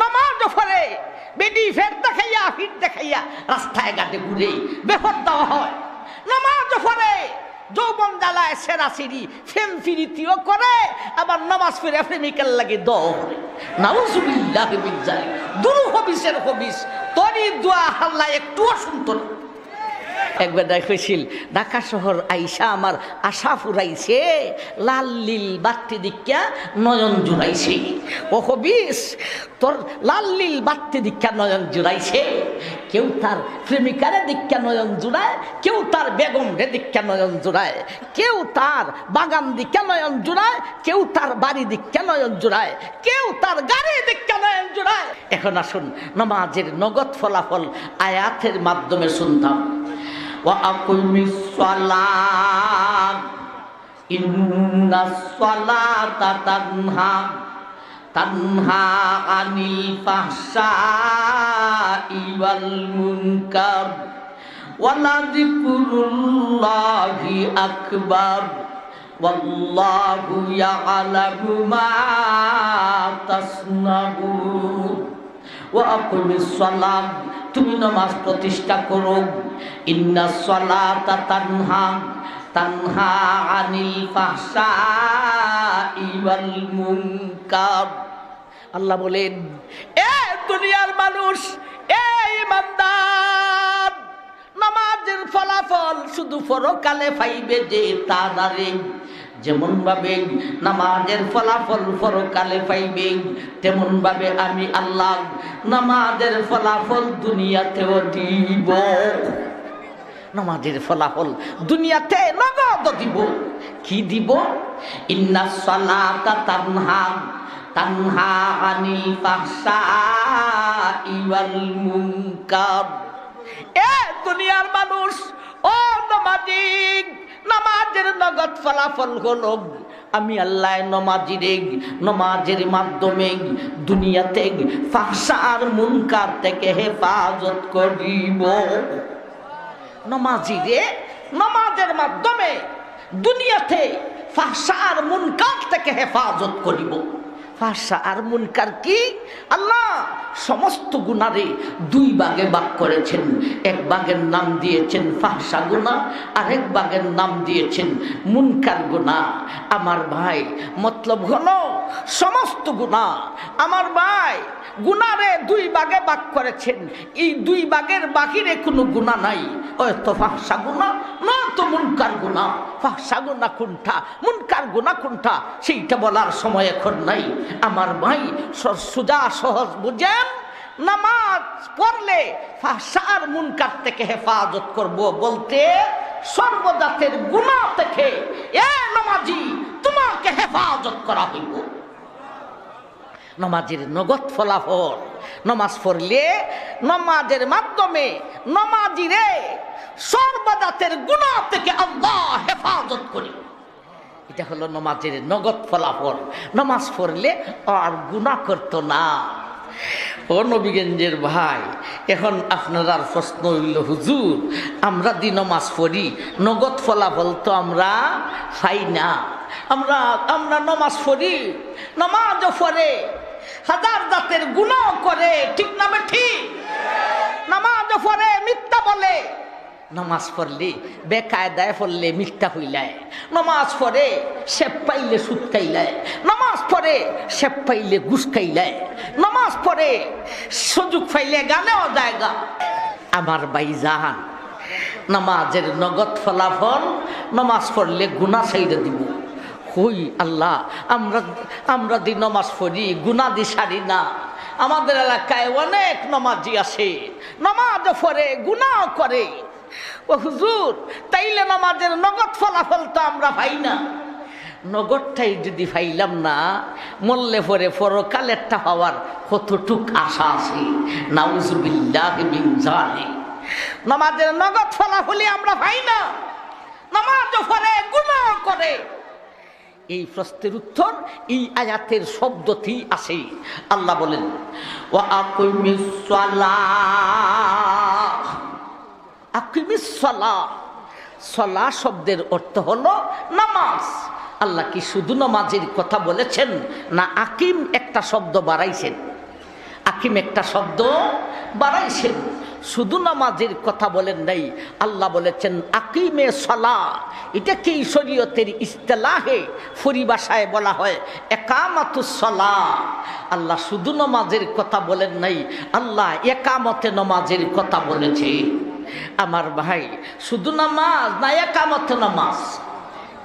নামাজ পড়ে বেডি ফের দেখাইয়া ফির দেখাইয়া রাস্তায় ঘাটে ঘুরে বেপর দেওয়া হয়। নামাজ পড়ে যৌবন জ্বালায় সেরাসিরি ফেমফিরিতিও করে, আবার নামাজ পড়ে প্রেমিকার লাগে দৌড়ে। নাউজুবিল্লাহ মিন যালিক। দুরু হবিসের হবিস তরি দোয়া আল্লাহ একটুও শুনতো না। একবার দেখেছিল ঢাকা শহর আইসা আমার আশা ফুরাইছে, লাল লীল বাত্তি দীক্ষা নয়ন জুড়াইছে। ও হবিস তোর লাল লীল বাত্তি দীক্ষা নয়ন জুড়াইছে। কেউ তার প্রেমিকারে দীক্ষা নয়ন জুড়ায়, কেউ তার বেগম রে দীক্ষা নয়ন জুড়ায়, কেউ তার বাগান দীক্ষা নয়ন জুড়ায়, কেউ তার বাড়ি দীক্ষা নয়ন জুড়ায়, কেউ তার গাড়ি দীক্ষা নয়ন জুড়ায়। এখন আসুন নামাজের নগদ ফলাফল আয়াতের মাধ্যমে শুনতাম। ওয়াকুমিস সালাত ইন্নাস সালাতা তানহা আনিল ফাহশাই ওয়াল মুনকার ওয়ালাযিকরুল্লাহি আকবার ওয়াল্লাহু ইয়ালামু মা তাসনাউন। ওয়াকুমিস সালাত, তুমি নামাজ প্রতিষ্ঠা করো। ইন্নাস সালাতা তানহা আনিল ফাহশাই ওয়াল মুনকার। আল্লাহ বলেন, এ দুনিয়ার মানুষ, এ ইমানদার, নামাজের ফলাফল শুধু পরকালে পাইবে যে তা দাঁড়ে। যেমন ভাবে নামাজের ফলাফল পরকালে পাইবে, তেমন ভাবে আমি আল্লাহ নামাজের ফলাফল দুনিয়াতেও দিব। নামাজের ফলাফল দুনিয়াতে নগদ দিব। কি দিব? ইন্নাস সালাতা তানহা আনিল ফাহশাই ওয়াল মুনকার। এ দুনিয়ার মানুষ, ও নামাজি, নামাজের নগদ ফলাফল হলো আমি আল্লাহ নমাজের মাধ্যমে দুনিয়াতে ফাহশা আর মুনকার থেকে হেফাজত করিব। নমাজের মাধ্যমে দুনিয়াতে ফাহশা আর মুনকার থেকে হেফাজত করিব। ফাহশা আর মুনকার কি? আল্লাহ সমস্ত গুনারে দুই ভাগে ভাগ করেছেন। এক ভাগের নাম দিয়েছেন ফাহশা গুনাহ, আর এক ভাগের নাম দিয়েছেন মুনকার গুনাহ। আমার ভাই, মতলব হলো সমস্ত গুনাহ আমার ভাই গুনারে দুই ভাগে ভাগ করেছেন। এই দুই ভাগের বাহিরে কোনো গুনাহ নাই। হয়তো ফাহশা গুনাহ নয়তো মুনকার গুনাহ। ফাহশা গুনাহ কোনটা, মুনকার গুনাহ কোনটা, সেইটা বলার সময় এখন নাই। আমার ভাই সোজা সহজ বুঝেন, নামাজ পড়লে ফাহশা আর মুনকার থেকে হেফাজত করব বলতে সর্বজাতের গুনাহ থেকে এ নামাজি তোমাকে হেফাজত করা হইব। নামাজের নগদ ফলাফল, নামাজ পড়লে নামাজের মাধ্যমে নামাজিরে সর্বজাতের গুনাহ থেকে আল্লাহ হেফাজত করি। এটা হলো নামাজের নগদ ফলাফল। নামাজ পড়লে আর গুনাহ করতো না। ও নবীগঞ্জের ভাই, এখন আপনার প্রশ্ন হইল, হুজুর আমরা দি নামাজ পড়ি, নগদ ফলাফল তো আমরা পাই না। আমরা নামাজ পড়ি, নামাজও পড়ে হাজার জাতের গুনাহ করে, ঠিক না ঠিক? নামাজও পড়ে মিথ্যা বলে। নামাজ পড়লে বেকায়দায় পড়লে মিথ্যা হইলায়। নামাজ পড়ে সেপ পাইলে সুদ খাইলায়। নামাজ পড়ে সেপ পাইলে ঘুষ খাইলায়। নামাজ পড়ে সুযোগ পাইলে গানেও জায়গা। আমার ভাইজান, নামাজের নগদ ফলাফল, নামাজ পড়লে গুনাহ ছাইড়া দিব। হই আল্লাহ, আমরা দি নামাজ পড়ি, গুনাহ দি সারি না। আমাদের এলাকায় অনেক নামাজি আছে, নামাজ পড়ে গুনাহ করে। ও হুজুর, তাইলে নামাজের নগদ ফলাফল তো আমরা পাই না। নগদটাই যদি পাইলাম না, মরলে পরে পরকালেরটা হওয়ার কতটুক আশা আছে? নাউজুবিল্লাহ মিন যালিক। নামাজের নগদ ফলাফলই আমরা পাই না, নামাজ পড়ে গুনাহ করে। এই প্রশ্নের উত্তর এই আয়াতের শব্দটি আছে। আল্লাহ বলেন, ওয়া আকিমিস সালাহ। আকিমিস সালাহ, সালাহ শব্দের অর্থ হলো নামাজ। আল্লাহ কি শুধু নামাজের কথা বলেছেন, না আকিম একটা শব্দ বাড়াইছেন? হাকিম একটা শব্দ বাড়াইছেন, শুধু নামাজের কথা বলেন নাই, আল্লাহ বলেছেন আকিমে সালাহ। এটা কি শরীয়তের ইস্তেলাহে পরিভাষায় বলা হয় একামাতুস সালাহ। আল্লাহ শুধু নামাজের কথা বলেন নাই, আল্লাহ একামতে নামাজের কথা বলেছে। আমার ভাই, শুধু নামাজ না একামতে নামাজ,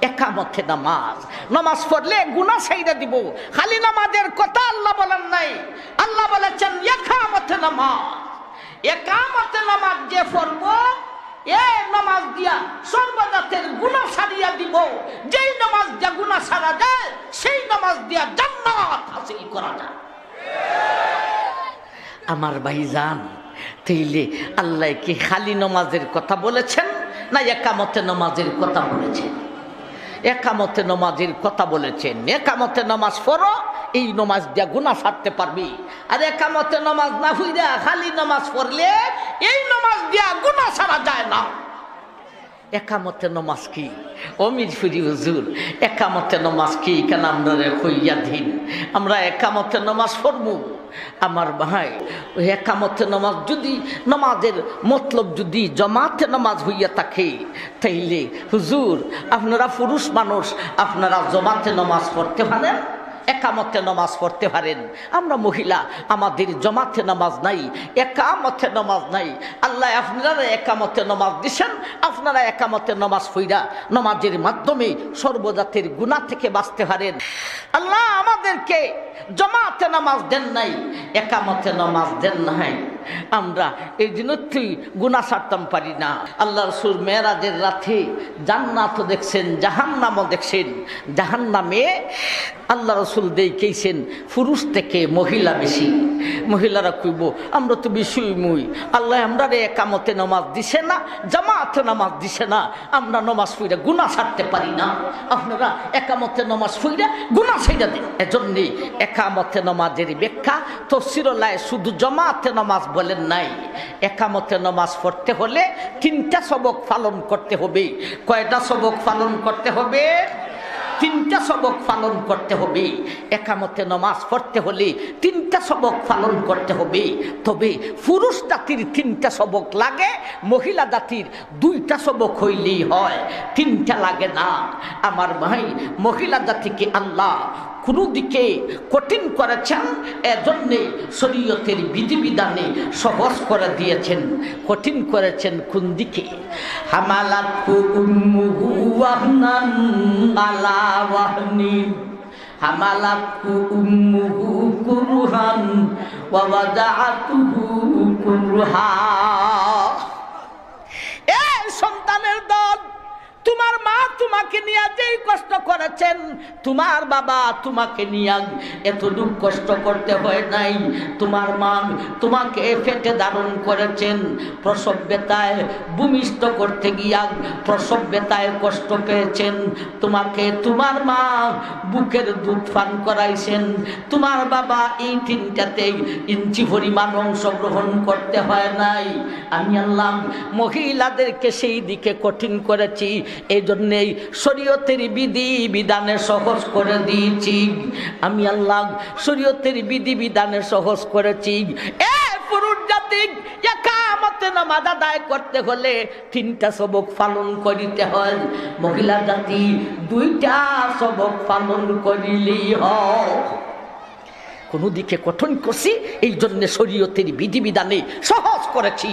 একামতে নামাজ। নামাজ পড়লে গুনাহ ছাইড়া দিব, খালি নামাজের কথা আল্লাহ বলেন নাই। আল্লাহ বলেছেন একামতে নামাজ। একামতে নামাজ যে পড়ব, এই নামাজ দিয়া সর্বজাতের গুনাহ ছাড়িয়া দিব। যেই নামাজ দিয়া গুনাহ ছাড়া যায়, সেই নামাজ দিয়া জান্নাত হাসিল করা যায়। আমার ভাইজান, তাইলে আল্লাহ কি খালি নামাজের কথা বলেছেন না একামতে নামাজের কথা বলেছেন? একামতে নামাজের কথা বলেছেন। একামতে নামাজ পড়ো, এই নামাজ দিয়া গুনাহ ছাড়তে পারবি। আর একামতে নামাজ না হইয়া খালি নামাজ পড়লে এই নামাজ দিয়া গুনাহ ছাড়া যায় না। একামতে নামাজ কি? ও মিরপুরি হুজুর, একামতে নামাজ কি? কেন আমরা হইয়া দিন আমরা একামতে নামাজ পড়বো? আমার ভাই, ওই একামতে নামাজ যদি নামাজের মতলব যদি জমাতে নামাজ হইয়া থাকে, তাইলে হুজুর আপনারা পুরুষ মানুষ, আপনারা জমাতে নামাজ পড়তে পারেন, একামতে নামাজ পড়তে পারেন। আমরা মহিলা, আমাদের জমাতে নামাজ নাই, একামতে নামাজ নাই। আল্লাহ আপনারা একামতে নামাজ দিছেন, আপনারা একামতে নামাজ পড়া নামাজের মাধ্যমে সর্বজাতের গুনাহ থেকে বাঁচতে পারেন। আল্লাহ আমাদেরকে জমাতে নামাজ দেন নাই, একামতে নামাজ দেন নাই। আমরা এই দিনই গুনাহ ছাড়তাম পারি না। আল্লাহ রাসূল মেরাজের রাতে জান্নাতও দেখছেন, জাহান্নামও দেখছেন। জাহান্নামে আল্লাহ রাসূল দেখাইছেন পুরুষ থেকে মহিলা বেশি। মহিলারা কইব আমরা তো বেশি মুই, আল্লাহ আমরা একামতে নামাজ দিছে না, জামাতে নামাজ দিছে না, আমরা নামাজ পড়া গুনাহ ছাড়তে পারি না। আপনারা একামতে নামাজ পড়া গুনাহ ছেড়ে দেন। এজন্যই একামতে নামাজের ব্যাখ্যা তাফসীরুল্লাহ শুধু জামাতে নামাজ বলেন নাই। একামতে নামাজ পড়তে হলে 3টা সবক পালন করতে হবে। কয়টা সবক পালন করতে হবে? 3টা সবক পালন করতে হবে। একামতে নামাজ পড়তে হলে 3টা সবক পালন করতে হবে। তবে পুরুষ জাতির 3টা সবক লাগে, মহিলা জাতির 2টা সবক হইলেই হয়, 3টা লাগে না। আমার ভাই, মহিলা জাতিকে আল্লাহ কোনো দিকে কঠিন করেছেন, এজন্যে শরীয়তের বিধিবিধানে সহজ করে দিয়েছেন। কঠিন করেছেন কোন দিকে? হামালাতু উম্মুহু ওয়াহনান আলা ওয়াহনিন, হামালাতু উম্মুহু কুরহান ওয়া ওয়াদাআতুহু কুরহা। এই সন্তানের দল, তোমার মা তোমাকে নিয়ে যেই কষ্ট করেছেন, তোমার বাবা তোমাকে নিয়ে এতটুকু কষ্ট করতে হয় নাই। তোমার মা তোমাকে পেটে ধারণ করেছেন, প্রসব ব্যথায় ভূমিষ্ঠ করতে গিয়া প্রসব ব্যথায় কষ্ট পেয়েছেন। তোমাকে তোমার মা বুকের দুধ পান করাইছেন। তোমার বাবা এই 3টাতে ইঞ্চি পরিমাণ অংশগ্রহণ করতে হয় নাই। আমি আল্লাহ মহিলাদেরকে সেই দিকে কঠিন করেছি, এই জন্যেই শরীয়তের বিধি বিধানে সহজ করে দিয়েছি। আমি আল্লাহ শরীয়তের বিধি বিধানে সহজ করেছি। পুরুষ জাতি একামতে নামাজ আদায় করতে হলে 3টা সবক পালন করিতে হয়। মহিলা জাতি 2টা সবক পালন করিলেই হয়। কোনো দিকে কঠিন করছি, এই জন্য শরীয়তের বিধিবিধানে সহজ করেছি।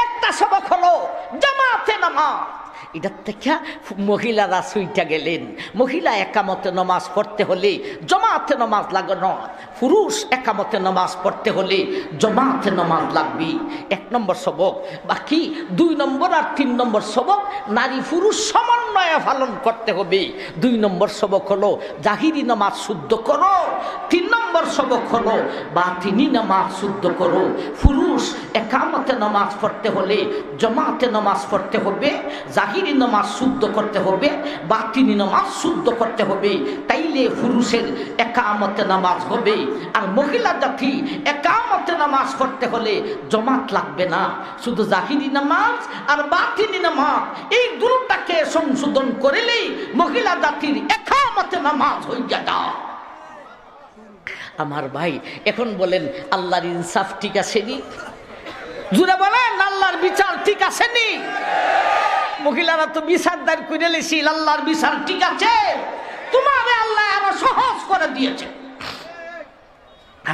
একটা সবক হলো জামাতে নামাজ। এটা থেকে মহিলারা সুইটা গেলেন। মহিলা একামতে নামাজ পড়তে হলে জমাতে নামাজ লাগে না, পুরুষ একামতে নামাজ পড়তে হলে জমাতে নামাজ লাগবে। 1 নম্বর সবক। বাকি 2 নম্বর আর 3 নম্বর সবক নারী পুরুষ সমন্বয়ে পালন করতে হবে। 2 নম্বর সবক হলো জাহিরি নামাজ শুদ্ধ করো। 3 নম্বর সবক হলো বাতিনি নামাজ শুদ্ধ করো। পুরুষ একামতে নামাজ পড়তে হলে জমাতে নামাজ পড়তে হবে, জাহিরি নামাজ শুদ্ধ করতে হবে, বাতিনি নামাজ শুদ্ধ করতে হবে। তাইলে পুরুষের একামতে নামাজ হবে। আর মহিলা জাতি একামতে নামাজ পড়তে হলে জমাত লাগবে না, শুধু জাহিরি নামাজ আর বাতিনি নামাজ এই দুটোটাকে সংশোধন করলেই মহিলা জাতির একামতে নামাজ হয়ে যায়। আমার ভাই এখন বলেন আল্লাহর ইনসাফ ঠিক আছে নি? জুড়ে বলেন আল্লাহর বিচার ঠিক আছে নি? মহিলারা তো বিচার দাঁড় করে লেছি, আল্লাহর বিচার ঠিক আছে? তোমারে আল্লাহ আরো সহজ করে দিয়েছে।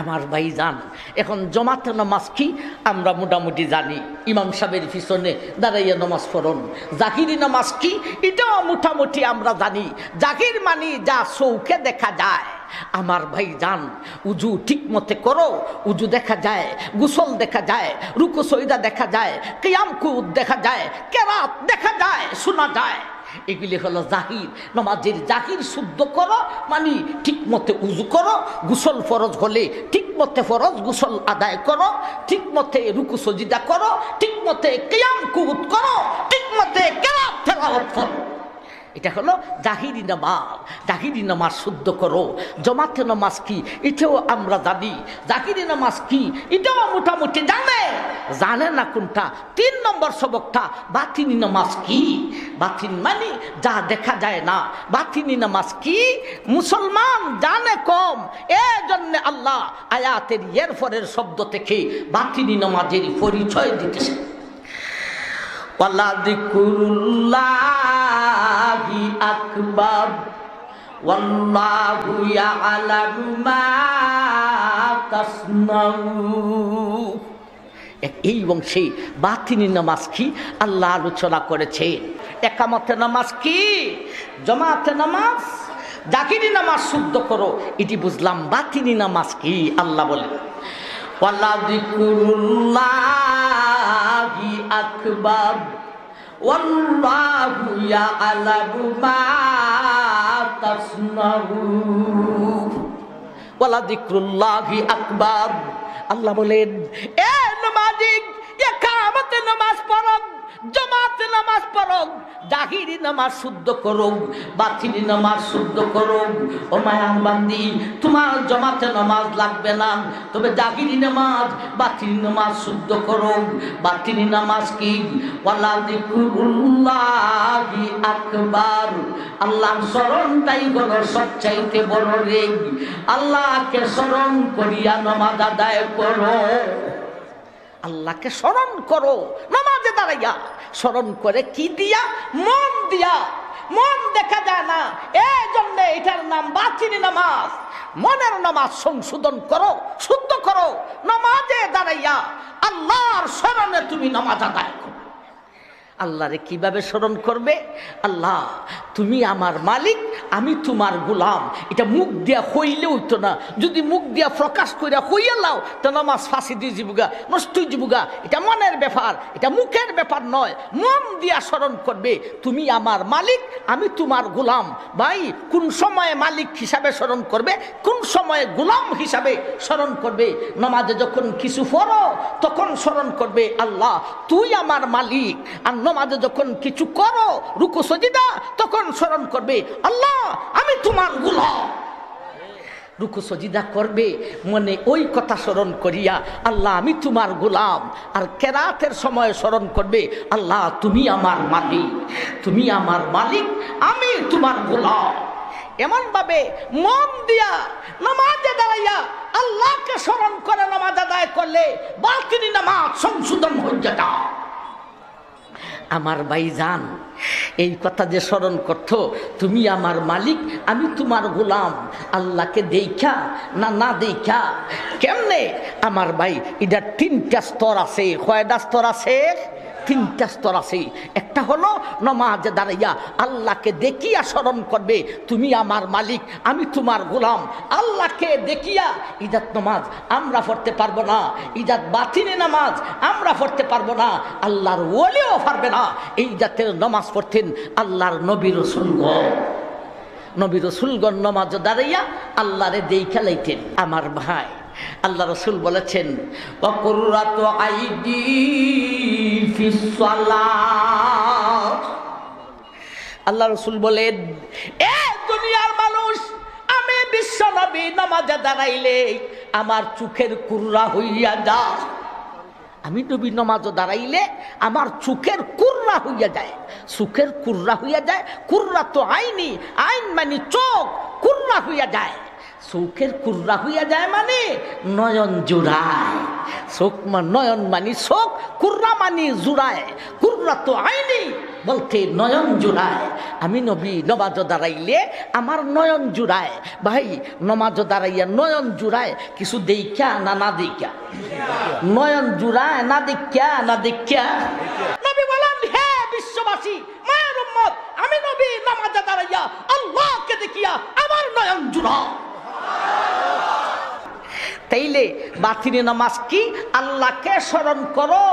আমার ভাই জান, এখন জমাতে নামাজ কি আমরা মোটামুটি জানি, ইমাম সাহেবের পিছনে দাঁড়াইয়া নামাজ পড়ুন। জাহিরি নামাজ কি এটাও মোটামুটি আমরা জানি। জাহির মানি যা চৌকে দেখা যায়। আমার ভাই জান, উজু ঠিক মতে করো, উজু দেখা যায়, গোসল দেখা যায়, রুকু সজদা দেখা যায়, কিয়াম কুদ দেখা যায়, কেরাত দেখা যায়, শোনা যায়। এগুলি হলো জাহির। নামাজের জাহির শুদ্ধ করো মানে ঠিক মতে উজু করো, গোসল ফরজ হলে ঠিক মতে ফরজ গোসল আদায় করো, ঠিক মতে রুকু সজদা করো, ঠিক মতে কিয়াম কুদ করো, ঠিক মতে কেরাত তেলাওয়াত করো। এটা হলো জাহিরি নামাজ। জাহিরি নামাজ শুদ্ধ করো। জমাতে নামাজ কি এটাও আমরা জানি। জাহিরি নামাজ কি এটাও মোটামুটি জানে না কোনটা। 3 নম্বর সবকটা বাতিনি নামাজ কি। বাতিন মানে যা দেখা যায় না। বাতিনি নামাজ কি মুসলমান জানে কম, এজন্য আল্লাহ আয়াতের এরপরের শব্দ থেকে বাতিনি নামাজের পরিচয় দিতেছে। ওয়ালাযিকুরুল্লাহি আকবার ওয়াল্লাহু ইয়ালামু মা তাসনাউন। এই বংশে বাতিনি নামাজ কি আল্লাহ আলোচনা করেছে। একামতে নামাজ কি, জামাতে নামাজ, জাহিরি নামাজ শুদ্ধ করো এটি বুঝলাম। বাতিনি নামাজ কি আল্লাহ বলেন ওয়ালাযিকুরুল্লাহি আকবার ওয়াল্লাহু ইয়ালামু মা তাসনাউন। ওয়ালাযিকুরুল্লাহি আকবার। আল্লাহ বলেন এ নামাজি একামতে নামাজ পড়ো, জামাতে নামাজ পড়ো, জাহিরি নামাজ শুদ্ধ করো, বাতিনি নামাজ শুদ্ধ করো। ও মায়ার বান্দি, তোমার জামাতে নামাজ লাগবে না, তবে জাহিরি নামাজ বাতিনি নামাজ শুদ্ধ করো। বাতিনি নামাজ কি ওয়ালাযিকুরুল্লাহি আকবার। আল্লাহর স্মরণটাই হলো সবচাইতে বড় রে। আল্লাহকে স্মরণ করিয়া নামাজ আদায় করো। আল্লাহকে স্মরণ করো নামাজে দাঁড়াইয়া। স্মরণ করে কি দিয়া? মন দিয়া। মন দেখা যায় না, এই জন্য এটার নাম বাতিনি নামাজ। মনের নামাজ সংশোধন করো, শুদ্ধ করো। নামাজে দাঁড়াইয়া আল্লাহর স্মরণে তুমি নামাজ আদায় করো। আল্লাহরে কিভাবে স্মরণ করবে? আল্লাহ তুমি আমার মালিক, আমি তোমার গোলাম। এটা মুখ দিয়া হইলে হইতো না। যদি মুখ দিয়া প্রকাশ করিয়া হইয়া লাও তো নামাজ ফাঁসি দিয়ে যাবুগা, নষ্ট হয়ে যাবুগা। এটা মনের ব্যাপার, এটা মুখের ব্যাপার নয়। মন দিয়া স্মরণ করবে তুমি আমার মালিক, আমি তোমার গোলাম। ভাই কোন সময়ে মালিক হিসাবে স্মরণ করবে, কোন সময়ে গোলাম হিসাবে স্মরণ করবে? নামাজে যখন কিছু পড়ো তখন স্মরণ করবে আল্লাহ তুই আমার মালিক। আর নামাজে যখন কিছু করো রুকু সজদা তখন স্মরণ করবে আল্লাহ আমি তোমার গোলাম। রুকু সজদা করবে মনে ওই কথা স্মরণ করিয়া আল্লাহ আমি তোমার গোলাম। আর কেরাতের সময় স্মরণ করবে আল্লাহ তুমি আমার মালিক, তুমি আমার মালিক, আমি তোমার গোলাম। এমন ভাবে মন দিয়া নামাজে দাঁড়াইয়া আল্লাহকে স্মরণ করে নামাজ আদায় করলে বাতিনি নামাজ সংশোধন হয়ে যেত। আমার ভাইজান এই কথা যে স্মরণ করতো তুমি আমার মালিক, আমি তোমার গোলাম, আল্লাহকে দেখা না দেখা কেমনে? আমার ভাই এটা 3টা স্তর আছে। কয়টা স্তর আছে? 3টা স্তর আছে। একটা হলো নামাজে দাঁড়াইয়া আল্লাহকে দেখিয়া স্মরণ করবে তুমি আমার মালিক, আমি তোমার গোলাম। আল্লাহকে দেখিয়া ইজাত নামাজ আমরা পড়তে পারবো না, ইজাত বাতিনি নামাজ আমরা পড়তে পারবো না, আল্লাহর ওলিও পারবে না। এই জাতের নামাজ পড়তেন আল্লাহর নবী রাসূলগণ। নবী রাসূলগণ নামাজে দাঁড়াইয়া আল্লাহরে দেইখা লাইতেন। আমার ভাই আল্লাহ রাসূল বলেছেন ওয়াকুররাতু আইদি ফিস সালাত। আল্লাহ রাসূল বলেন এ দুনিয়ার মানুষ, আমি বিশ্ব নবী নামাজে দাঁড়াইলে আমার চোখের কুররা হইয়া যায়। আমি নবী নামাজে দাঁড়াইলে আমার চোখের কুররা হইয়া যায়। চোখের কুররা হইয়া যায়। কুররা তো আইনি, আইন মানে চোখ, কুররা হইয়া যায়। চোখের কুর্রা হইয়া যায় মানে নয়ন জুড়ায়। চোখ নয়ন মানি চোখ, কুর্রা মানি জুড়ায়। কুর্রা তো আইনি বলতে নয়ন জুড়ায়। আমি নবী নমাজ দাঁড়াইলে আমার নয়ন জুড়ায়। ভাই নমাজ দাঁড়াইয়া নয়ন জুড়ায় কিছু দেখা না না দেখা? নয়ন জুড়ায় না দেখা না দেখা? নবী বলেন, হে বিশ্ববাসী, মায়ের উম্মত, আমি নবী নামাজে দাঁড়াইয়া আল্লাহকে দেখিয়া আমার নয়ন জুড়ায়। তাইলে বাতিনি নামাজ কি? আল্লাহকে স্মরণ করো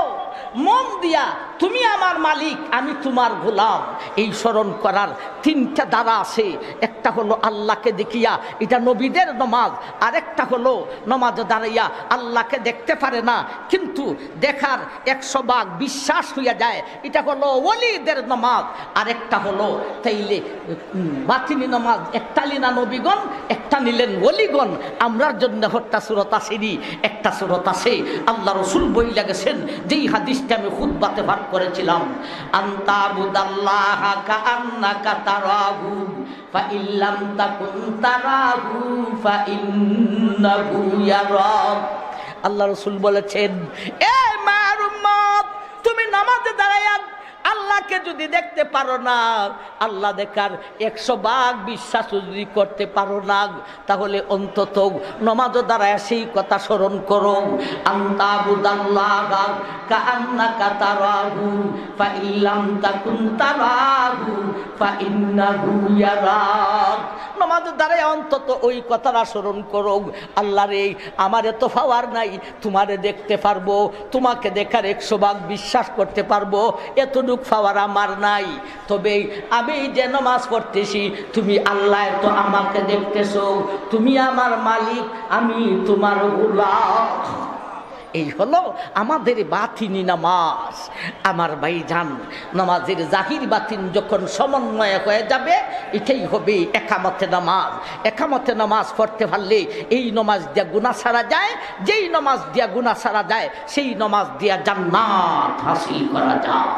মন দিয়া, তুমি আমার মালিক, আমি তোমার গোলাম। এই স্মরণ করার তিনটা দ্বারা আছে। একটা হলো আল্লাহকে দেখিয়া, এটা নবীদের নামাজ। আরেকটা হলো নামাজ দাঁড়াইয়া আল্লাহকে দেখতে পারে না কিন্তু দেখার 100 ভাগ বিশ্বাস হইয়া যায়, এটা হলো ওলিদের নামাজ। আরেকটা হলো তাইলে বাতিনি নামাজ একটা লিনা নবীগণ, একটা নিলেন ওলিগণ। আমরার জন্য হত্যা সুরত আসেনি, একটা সুরত আছে। আল্লাহ রসুল বইলা গেছেন, যেই হাদিসটা আমি খুতবাতে ভাগ করেছিলাম, আনতাবুদাল্লাহা কাআন্নাকা তারাহু ফাইল্লাম তাকুন তারাহু ফাইন্নাহু ইয়ারাক। আল্লাহ রসুল বলেছেন, এ মায়ের উম্মত, তুমি নামাজে দাঁড়াইয়া আল্লাহকে যদি দেখতে পারো না, আল্লাহ দেখার 100 ভাগ বিশ্বাস যদি করতে পারো না, তাহলে অন্তত নামাজ দাঁড়ায় সেই কথা স্মরণ করো, আনতাবুদাল্লাহা কাআন্নাকা তারাহু ফাইল্লাম তাকুন তারাহু ফাইন্নাহু ইয়ারাক। নামাজ দাঁড়ায় অন্তত ওই কথাটা স্মরণ করো, আল্লাহ রে, আমার এত পাওয়ার নাই, তোমারে দেখতে পারবো, তোমাকে দেখার 100 ভাগ বিশ্বাস করতে পারবো, এতটুক পাওয়ার আমার নাই। তবে আমি যে নামাজ পড়তেছি, তুমি আল্লাহ তো আমাকে দেখতেছো, তুমি আমার মালিক, আমি তোমার গোলাম। এই হলো আমাদের বাতিনি নামাজ। আমার ভাইজান, নামাজের জাহির বাতিন যখন সমন্বয় হয়ে যাবে, এটাই হবে একামতে নামাজ। একামতে নামাজ পড়তে পারলে এই নামাজ দিয়া গুনাহ ছাড়া যায়, যেই নামাজ দিয়া গুনাহ ছাড়া যায় সেই নামাজ দিয়া জান্নাত হাসিল করা যায়।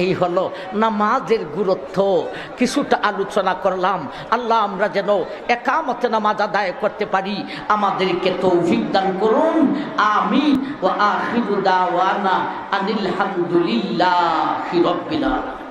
এই হলো নামাজের গুরুত্ব। কিছুটা আলোচনা করলাম। আল্লাহ আমরা যেন একামতে নামাজ আদায় করতে পারি, আমাদেরকে তৌফিক দান করুন। আমিন। ওয়া আখিরু দাওয়ানা আনিল হামদুলিল্লাহি রাব্বিল আলামিন।